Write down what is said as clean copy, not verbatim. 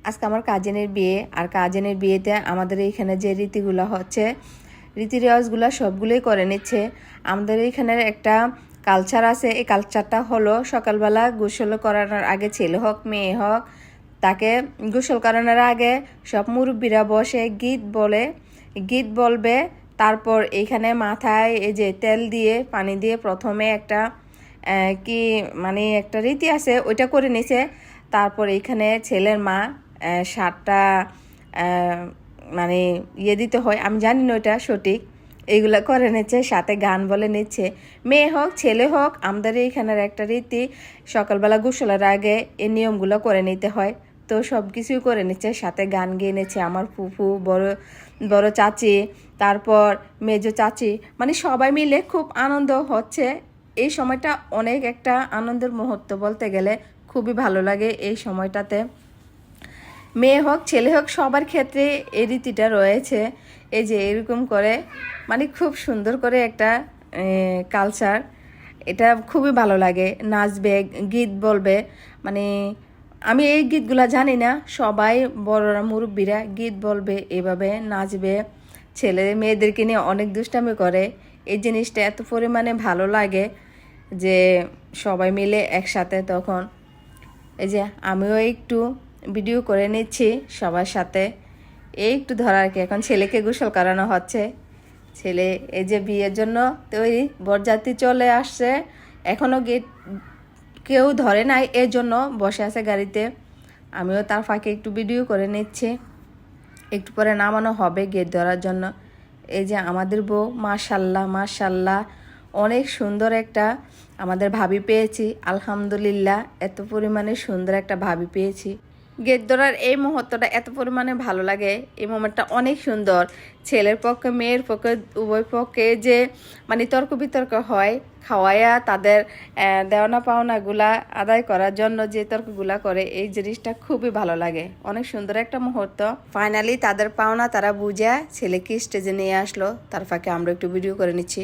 আজকে আমার কাজিনের বিয়ে, আর কাজিনের বিয়েতে আমাদের এইখানে যে রীতিগুলো হচ্ছে, রীতি রেওয়াজগুলো সবগুলোই করে নিচ্ছে। আমাদের এইখানের একটা কালচার আছে, এই কালচারটা হলো সকালবেলা গোসল করানোর আগে ছেলে হোক মেয়ে হোক, তাকে গোসল করানোর আগে সব মুরব্বীরা বসে গীত বলবে। তারপর এইখানে মাথায় এই যে তেল দিয়ে পানি দিয়ে প্রথমে একটা কি মানে একটা রীতি আছে, ওইটা করে নিছে। তারপর এইখানে ছেলের মা সাতটা মানে দিতে হয়, আমি জানি না ওইটা সঠিক, এইগুলো করে নিচ্ছে, সাথে গান বলে নিচ্ছে। মেয়ে হোক ছেলে হোক, আমাদের এইখানের একটা রীতি, সকালবেলা গোসলের আগে এই নিয়মগুলো করে নিতে হয়। তো সব কিছুই করে নিচ্ছে, সাথে গান গেয়ে নিচ্ছে আমার ফুফু, বড় বড় চাচি, তারপর মেজো চাচি, মানে সবাই মিলে খুব আনন্দ হচ্ছে। এই সময়টা অনেক একটা আনন্দের মুহূর্ত বলতে গেলে, খুবই ভালো লাগে এই সময়টাতে। মেয়ে হোক ছেলে হোক সবার ক্ষেত্রে এই রীতিটা রয়েছে। এই যে এরকম করে মানে খুব সুন্দর করে একটা কালচার, এটা খুবই ভালো লাগে। নাচবে, গীত বলবে, মানে আমি এই গীতগুলা জানি না, সবাই বড়রা মুরব্বীরা গীত বলবে, এভাবে নাচবে, ছেলে মেয়েদেরকে নিয়ে অনেক দুষ্টামি করে। এই জিনিসটা এত পরিমাণে ভালো লাগে যে সবাই মিলে একসাথে তখন। এই যে আমিও একটু ভিডিও করে নিচ্ছি সবার সাথে, এই একটু ধরার কি। এখন ছেলেকে গোসল করানো হচ্ছে, ছেলে এই যে বিয়ের জন্য তৈরি, বরযাত্রী চলে আসছে, এখনও গেট কেউ ধরে নাই, এর জন্য বসে আছে গাড়িতে। আমিও তার ফাঁকে একটু ভিডিও করে নিচ্ছি, একটু পরে নামানো হবে গেট ধরার জন্য। এই যে আমাদের বউ, মাশাল্লাহ মাশাল্লাহ, অনেক সুন্দর একটা আমাদের ভাবি পেয়েছি, আলহামদুলিল্লাহ। এত পরিমাণে সুন্দর একটা ভাবি পেয়েছি। গেট ধরার এই মুহূর্তটা এত পরিমাণে ভালো লাগে, এই মোমেন্টটা অনেক সুন্দর। ছেলের পক্ষে মেয়ের পক্ষে উভয় পক্ষে যে মানে তর্ক বিতর্ক হয়, খাওয়াইয়া তাদের দেওয়ানা পাওনাগুলা আদায় করার জন্য যে তর্কগুলা করে, এই জিনিসটা খুবই ভালো লাগে। অনেক সুন্দর একটা মুহূর্ত। ফাইনালি তাদের পাওনা তারা বুঝে ছেলেকে স্টেজে নিয়ে আসলো, তার ফাঁকে আমরা একটু ভিডিও করে নিচ্ছি।